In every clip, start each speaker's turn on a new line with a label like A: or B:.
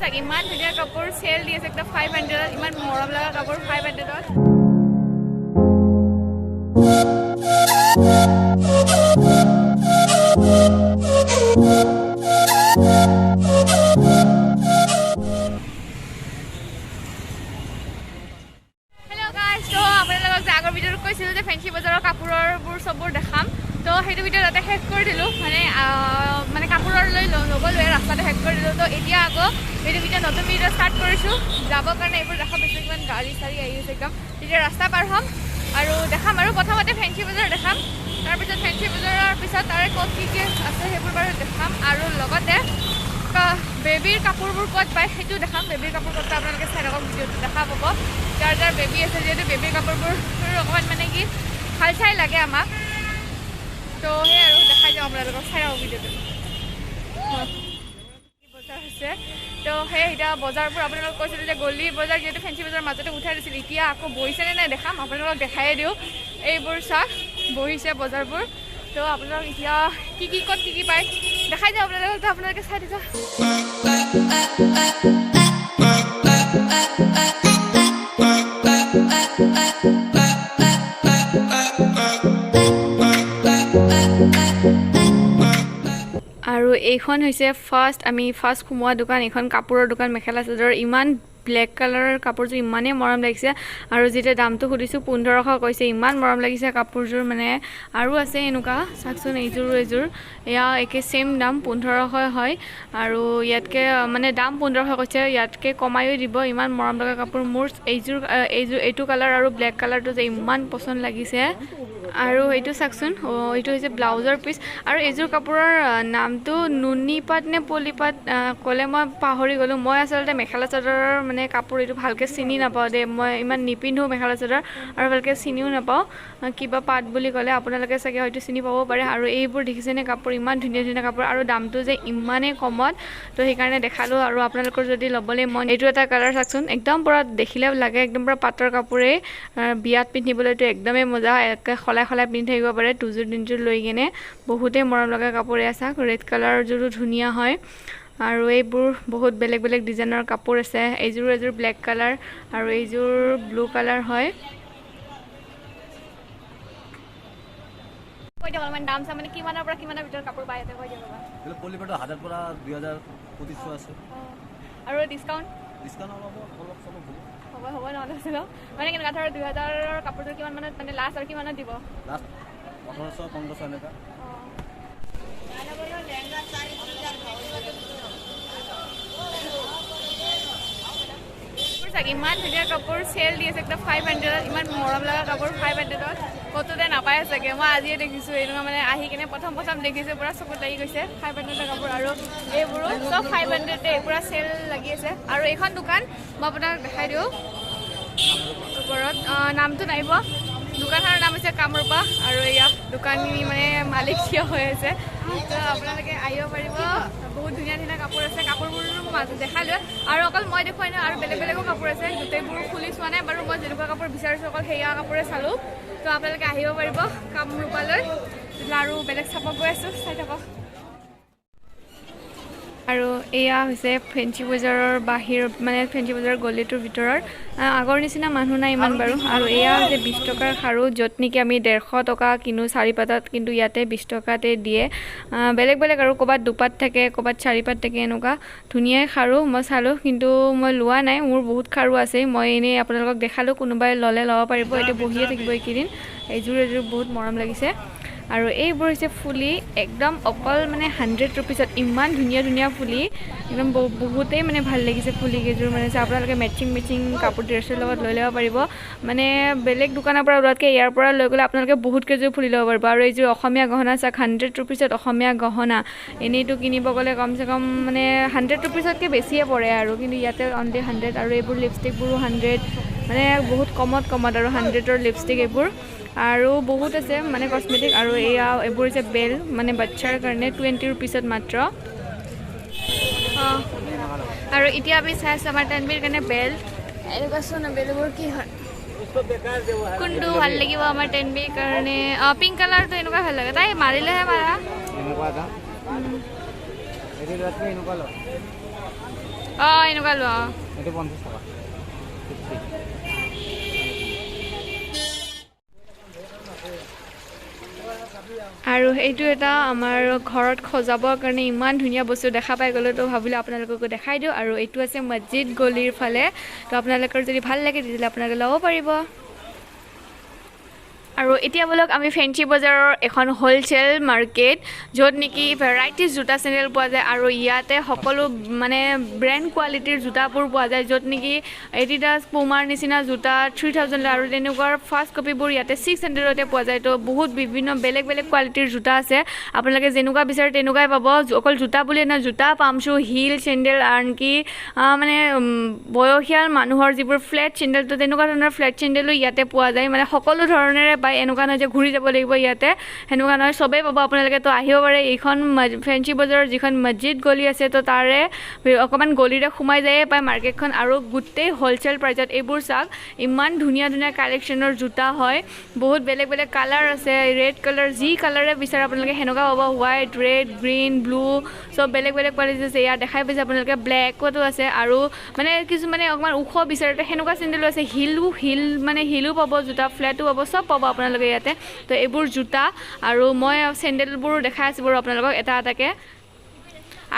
A: চাগে ইমান ধুনীয়া কাপোৰ চেল দি আছে একদম 500 ইমান মৰম লগা কাপোৰ 500ত ফেঞ্চি বজাৰৰ কাপোৰবোৰ সববোৰ দেখাম তো সেইটো ভিডিও তাতে শেষ কৰি দিলোঁ মানে কাপোৰৰ লৈ নগ'লোৱে ৰাস্তাতে শেষ কৰি দিলোঁ তো এতিয়া আকৌ এইটো ভিডিও নতুন ভিডিও ষ্টাৰ্ট কৰিছোঁ যাবৰ কাৰণে এইবোৰ দেখা পাইছোঁ কিমান গাড়ী চাড়ী আহি আছে একদম তেতিয়া ৰাস্তা পাৰ হ'ম আৰু দেখাম আৰু প্ৰথমতে ফেঞ্চি বজাৰ দেখাম তাৰপিছত ফেঞ্চি বজাৰৰ পিছত তাৰে ক'ত কি কি আছে সেইবোৰ বাৰু দেখাম আৰু লগতে বেবীৰ কাপোৰবোৰ ক'ত পায় সেইটো দেখাম বেবীৰ কাপোৰ ক'ত আপোনালোকে চাই থাকক ভিডিঅ'টো দেখা পাব যাৰ যাৰ বেবী আছে যিহেতু বেবীৰ কাপোৰবোৰ অকণমান মানে কি ভাল চাই লাগে আমাক তো সেই আৰু দেখাই যাওঁ আপোনালোকক চাই থাকক ভিডিঅ'টো বজাৰ হৈছে তো সেই এতিয়া বজাৰবোৰ আপোনালোকক কৈছিলোঁ যে গলি বজাৰ যিহেতু ফেঞ্চি বজাৰৰ মাজতে উঠাই দিছিল এতিয়া আকৌ বহিছেনে নাই দেখাম আপোনালোকক দেখাই দিওঁ এইবোৰ চাওক বহিছে বজাৰবোৰ তো আপোনালোক এতিয়া কি ক'ত কি পায় দেখাই যাওঁ আপোনালোকে চাই দিছে আৰু এইখন হৈছে আমি ফাৰ্ষ্ট সোমোৱা দোকান এইখন কাপোৰৰ দোকান মেখেলা চাদৰ ইমান ব্লেক কালাৰৰ কাপোৰযোৰ ইমানেই মৰম লাগিছে আৰু যেতিয়া দামটো সুধিছোঁ 1500 কৈছে ইমান মৰম লাগিছে কাপোৰযোৰ মানে আৰু আছে এনেকুৱা চাওকচোন এইযোৰ এয়া একে সেম দাম 1500 হয় আৰু ইয়াতকে মানে দাম 1500 কৈছে ইয়াতকে কমায়ো দিব ইমান মৰম লগা কাপোৰ মোৰ এইটো কালাৰ আৰু ব্লেক কালাৰটো যে ইমান পছন্দ লাগিছে আৰু এইটো চাওকচোন এইটো হৈছে ব্লাউজৰ পিচ আৰু এইযোৰ কাপোৰৰ নামটো নুনি পাট নে পলি পাট ক'লে মই পাহৰি গ'লোঁ মই আচলতে মেখেলা চাদৰৰ মানে কাপোৰ এইটো ভালকৈ চিনি নাপাওঁ দেই মই ইমান নিপিন্ধোঁ মেখেলা চাদৰ আৰু ভালকৈ চিনিও নাপাওঁ কিবা পাট বুলি ক'লে আপোনালোকে চাগে হয়তো চিনি পাব পাৰে আৰু এইবোৰ দেখিছেনে কাপোৰ ইমান ধুনীয়া ধুনীয়া কাপোৰ আৰু দামটো যে ইমানেই কমত তো সেইকাৰণে দেখালোঁ আৰু আপোনালোকৰ যদি ল'বলৈ মন এইটো এটা কালাৰ চাওকচোন একদম পূৰা দেখিলে লাগে একদম পূৰা পাটৰ কাপোৰেই বিয়াত পিন্ধিবলৈতো একদমেই মজা একে সলাই পিন্ধি থাকিব পাৰে দুযোৰ তিনিযোৰ লৈ কিনে বহুতেই মৰম লগা কাপোৰে আছে ৰেড কালাৰযোৰো ধুনীয়া হয় আৰু এইবোৰ বহুত বেলেগ বেলেগ ডিজাইনৰ কাপোৰ আছে এইযোৰ ব্লেক কালাৰ আৰু এইযোৰ ব্লু কালাৰ হয় কৈ দিয়ক অলপমান দাম মানে কিমানৰ পৰা কিমানৰ ভিতৰত কাপোৰ পাই আছে কৈ দিয়ক বাবা
B: পলিপাটৰ 1000 পৰা 2025 আছে
A: আৰু ডিসকাউন্ট হ'ব নহ'লে চলো মানে কেনেকুৱা ধৰ 2000ৰ কাপোৰযোৰ কিমান মানত মানে লাষ্ট আৰু কিমানত দিব
B: লাষ্ট 1800 1500 এনেকা
A: ইমান ধুনীয়া কাপোৰ চেল দি আছে একদম 500 ইমান মৰম লগা কাপোৰ 500ত ক'তোতে নাপায় চাগে মই আজিয়ে দেখিছোঁ এনেকুৱা মানে আহি কিনে প্ৰথম দেখিছোঁ পূৰা চকুত লাগি গৈছে 500ৰ কাপোৰ আৰু এইবোৰো চব 500তে পূৰা চেল লাগি আছে আৰু এইখন দোকান মই আপোনাক দেখাই দিওঁ ওপৰত নামটো নাইব দোকানখনৰ নাম হৈছে কামৰূপা আৰু এয়া দোকানী মানে মালিক থিয় হৈ আছে তো আপোনালোকে আহিব পাৰিব বহুত ধুনীয়া ধুনীয়া কাপোৰ আছে কাপোৰবোৰ মই মাজত দেখাই লৈ আৰু অকল মই দেখুৱাই নাই আৰু বেলেগো কাপোৰ আছে গোটেইবোৰ খুলি চোৱা নাই বাৰু মই যেনেকুৱা কাপোৰ বিচাৰিছোঁ অকল সেয়া কাপোৰে চালোঁ তো আপোনালোকে আহিব পাৰিব কামৰূপালৈ আৰু বেলেগ চাব গৈ আছোঁ চাই থাকক আৰু এয়া হৈছে ফেঞ্চি বজাৰৰ বাহিৰ মানে ফেঞ্চি বজাৰৰ গলিটোৰ ভিতৰত আগৰ নিচিনা মানুহ নাই ইমান বাৰু আৰু এয়া হৈছে 20 টকাৰ খাৰু য'ত নেকি আমি 150 টকা কিনো 4 পাতত কিন্তু ইয়াতে 20 টকাতে দিয়ে বেলেগ আৰু ক'ৰবাত 2 পাত থাকে ক'ৰবাত 4 পাত থাকে এনেকুৱা ধুনীয়া খাৰু মই চালোঁ কিন্তু মই লোৱা নাই মোৰ বহুত খাৰু আছে মই এনেই আপোনালোকক দেখালোঁ কোনোবাই ল'লে ল'ব পাৰিব এতিয়া বহিয়ে থাকিব এইকেইদিন এইযোৰ বহুত মৰম লাগিছে আৰু এইবোৰ হৈছে ফুলি একদম অকল মানে 100 रुपीसত ইমান ধুনীয়া ফুলি একদম বহুতেই মানে ভাল লাগিছে ফুলি কেইযোৰ মানে আপোনালোকে মেচিং কাপোৰ ড্ৰেছৰ লগত লৈ ল'ব পাৰিব মানে বেলেগ দোকানৰ পৰা ওলোৱাতকৈ ইয়াৰ পৰা লৈ গ'লে আপোনালোকে বহুত কেইযোৰ ফুলি ল'ব পাৰিব আৰু এইযোৰ অসমীয়া গহনা চাওক 100 रुपीसত অসমীয়া গহনা এনেইতো কিনিব গ'লে কমচে কম মানে 100 रुपीसতকৈ বেছিয়ে পৰে আৰু কিন্তু ইয়াতে অনলি 100 আৰু এইবোৰ লিপষ্টিকবোৰো 100 মানে বহুত কমত আৰু 100ৰ লিপষ্টিক এইবোৰ আৰু বহুত আছে মানে কসমেটিক আৰু এইবোৰ হৈছে বেল মানে বাচ্চাৰ কাৰণে 20 रुपीसত মাত্ৰ আৰু এতিয়া আমি চাই আছোঁ আমাৰ তানবীৰ কাৰণে বেল এনেকুৱা চোন বেলবোৰ কি হয় কোনটো ভাল লাগিব আমাৰ তানবীৰ কাৰণে পিংক কালাৰটো এনেকুৱা ভাল লাগে তাই মাৰিলেহে মাৰা অঁ এনেকুৱা লোৱা
B: এইটো 50 টকা
A: আৰু এইটো এটা আমাৰ ঘৰত সজাবৰ কাৰণে ইমান ধুনীয়া বস্তু দেখা পাই গ'লো তো ভাবিলোঁ আপোনালোককো দেখাই দিওঁ আৰু এইটো আছে মছজিদ গলিৰ ফালে তো আপোনালোকৰ যদি ভাল লাগে তেতিয়াহ'লে আপোনালোকে ল'ব পাৰিব আৰু এতিয়া বলক আমি ফেঞ্চি বজাৰৰ এখন হোলচেল মাৰ্কেট য'ত নেকি ভেৰাইটিজ জোতা চেণ্ডেল পোৱা যায় আৰু ইয়াতে সকলো মানে ব্ৰেণ্ড কোৱালিটিৰ জোতাবোৰ পোৱা যায় য'ত নেকি এডিডাছ পুমাৰ নিচিনা জোতা 3000 আৰু তেনেকুৱাৰ ফাৰ্ষ্ট কপিবোৰ ইয়াতে 600তে পোৱা যায় তো বহুত বিভিন্ন বেলেগ বেলেগ কোৱালিটিৰ জোতা আছে আপোনালোকে যেনেকুৱা বিচাৰে তেনেকুৱাই পাব অকল জোতা বুলি না জোতা পামচু হিল চেণ্ডেল আনকি মানে বয়সীয়াল মানুহৰ যিবোৰ ফ্লেট চেণ্ডেল তো তেনেকুৱা ধৰণৰ ফ্লেট চেণ্ডেলো ইয়াতে পোৱা যায় মানে সকলো ধৰণেৰে এনেকুৱা নহয় যে ঘূৰি যাব লাগিব ইয়াতে সেনেকুৱা নহয় চবেই পাব আপোনালোকে তো আহিব পাৰে এইখন ফেঞ্চি বজাৰৰ যিখন মছজিদ গলি আছে তো তাৰে অকণমান গলিৰে সোমাই যায়ে পায় মাৰ্কেটখন আৰু গোটেই হোলচেল প্ৰাইজত এইবোৰ চাওক ইমান ধুনীয়া ধুনীয়া কালেকশ্যনৰ জোতা হয় বহুত বেলেগ বেলেগ কালাৰ আছে ৰেড কালাৰ যি কালাৰে বিচাৰে আপোনালোকে সেনেকুৱা পাব হোৱাইট ৰেড গ্ৰীণ ব্লু চব বেলেগ বেলেগ কোৱালিটি আছে ইয়াত দেখাই পাইছে আপোনালোকে ব্লেকতো আছে আৰু মানে কিছুমানে অকণমান ওখ বিচাৰে সেনেকুৱা চেণ্ডেলো আছে হিলো পাব জোতা ফ্লেটো পাব চব পাব আপোনালোকে ইয়াতে তো এইবোৰ জোতা আৰু মই চেণ্ডেলবোৰো দেখাই আছোঁ বাৰু আপোনালোকক এটা এটাকৈ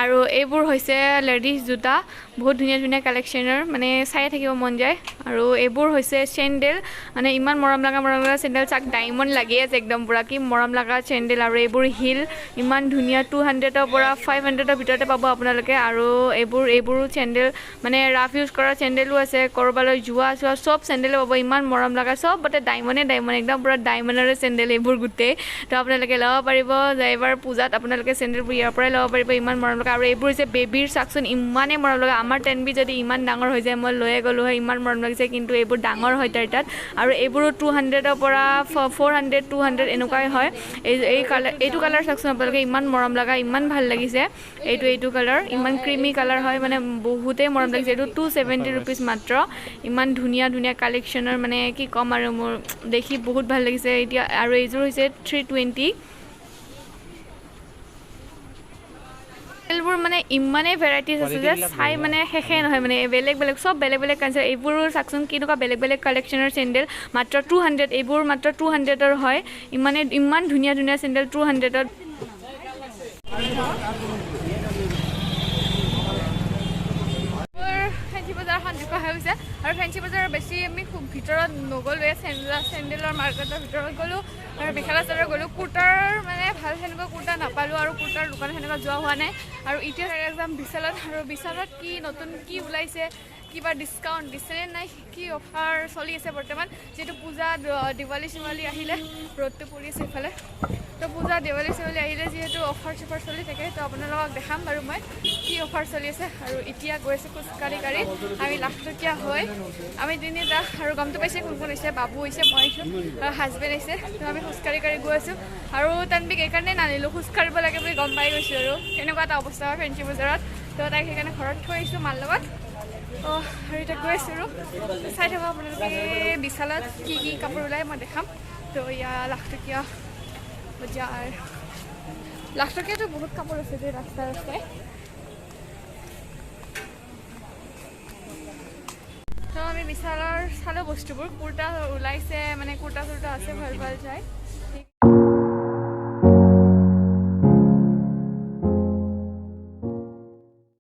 A: আৰু এইবোৰ হৈছে লেডিজ জোতা বহুত ধুনীয়া ধুনীয়া কালেকশ্যনৰ মানে চাই থাকিব মন যায় আৰু এইবোৰ হৈছে চেণ্ডেল মানে ইমান মৰম লগা চেণ্ডেল চাক ডায়মণ্ড লাগি আছে একদম পূৰা কি মৰম লগা চেণ্ডেল আৰু এইবোৰ হিল ইমান ধুনীয়া 200ৰ পৰা 500ৰ ভিতৰতে পাব আপোনালোকে আৰু এইবোৰো চেণ্ডেল মানে ৰাফ ইউজ কৰা চেণ্ডেলো আছে ক'ৰবালৈ যোৱা চব চেণ্ডেলো পাব ইমান মৰম লগা চবতে ডায়মণ্ড একদম পূৰা ডায়মণ্ডৰে চেণ্ডেল এইবোৰ গোটেই তো আপোনালোকে ল'ব পাৰিব যে এইবাৰ পূজাত আপোনালোকে চেণ্ডেলবোৰ ইয়াৰ পৰাই ল'ব পাৰিব ইমান মৰম লগা আৰু এইবোৰ হৈছে বেবীৰ চাকচোন ইমানেই মৰম লগা আমাৰ 10B যদি ইমান ডাঙৰ হৈ যায় মই লৈয়ে গ'লোঁ হয় ইমান মৰম লাগিছে কিন্তু এইবোৰ ডাঙৰ হয় তাৰ তাত আৰু এইবোৰো 200ৰ পৰা 400 200 এনেকুৱাই হয় এইটো কালাৰ চাকচোন আপোনালোকে ইমান মৰম লগা ইমান ভাল লাগিছে এইটো কালাৰ ইমান ক্ৰিমি কালাৰ হয় মানে বহুতেই মৰম লাগিছে এইটো 270 ৰুপিজ মাত্ৰ ইমান ধুনীয়া ধুনীয়া কালেকশ্যনৰ মানে কি ক'ম আৰু মোৰ দেখি বহুত ভাল লাগিছে এতিয়া আৰু এইযোৰ হৈছে 320 চেণ্ডেলবোৰ মানে ইমানেই ভেৰাইটিজ আছে যে চাই মানে শেষে নহয় মানে বেলেগ বেলেগ চব বেলেগ বেলেগ কাঞ্চাৰ এইবোৰো চাকচোন কেনেকুৱা বেলেগ বেলেগ কালেকশ্যনৰ চেণ্ডেল মাত্ৰ 200 এইবোৰ মাত্ৰ 200ৰ হয় ইমান ধুনীয়া ধুনীয়া চেণ্ডেল 200ত ফেঞ্চি বজাৰখন দেখুওৱা হৈছে আৰু ফেঞ্চি বজাৰৰ বেছি আমি খুব ভিতৰত নগ'লোৱে চেণ্ডেলৰ মাৰ্কেটৰ ভিতৰত গ'লোঁ আৰু মেখেলা চাদৰ গ'লোঁ কুৰ্তাৰ মানে ভাল সেনেকুৱা কুৰ্তা নাপালোঁ আৰু কুৰ্তাৰ দোকান সেনেকুৱা যোৱা হোৱা নাই আৰু এতিয়া যাম বিশালত আৰু বিশালত কি নতুন কি ওলাইছে কিবা ডিছকাউণ্ট দিছেনে নাই কি অফাৰ চলি আছে বৰ্তমান যিহেতু পূজা দিৱালী চিৱালী আহিলে ৰ'দটো পৰি আছে ইফালে তো পূজা দেৱালী চেৱালী আহিলে যিহেতু অফাৰ চফাৰ চলি থাকে তো আপোনালোকক দেখাম বাৰু মই কি অফাৰ চলি আছে আৰু এতিয়া গৈ আছোঁ খোজকাঢ়ি আমি লাখটকীয়া হয় আমি তিনিটা আৰু গমটো পাইছে কোন কোন হৈছে বাবু হৈছে মই আহিছোঁ আৰু হাজবেণ্ড আহিছে তো আমি খোজকাঢ়ি গৈ আছোঁ আৰু তানবিক এইকাৰণে নানিলোঁ খোজকাঢ়িব লাগে বুলি গম পাই গৈছোঁ আৰু তেনেকুৱা এটা অৱস্থা হয় ফেঞ্চি বজাৰত তো তাইক সেইকাৰণে ঘৰত থৈ আহিছোঁ মাৰ লগত অঁ আৰু এতিয়া গৈ আছোঁ আৰু চাই থাকক আপোনালোকে বিশালত কি কি কাপোৰ ওলাই মই দেখাম তো এয়া লাখটকীয়া বজাৰ লাখটকীয়াতো বহুত কাপোৰ আছে যে ৰাস্তাই তো আমি বিশালৰ চালোঁ বস্তুবোৰ কুৰ্তা ওলাইছে মানে কুৰ্তা চুৰ্তা আছে ভাল ভাল চাই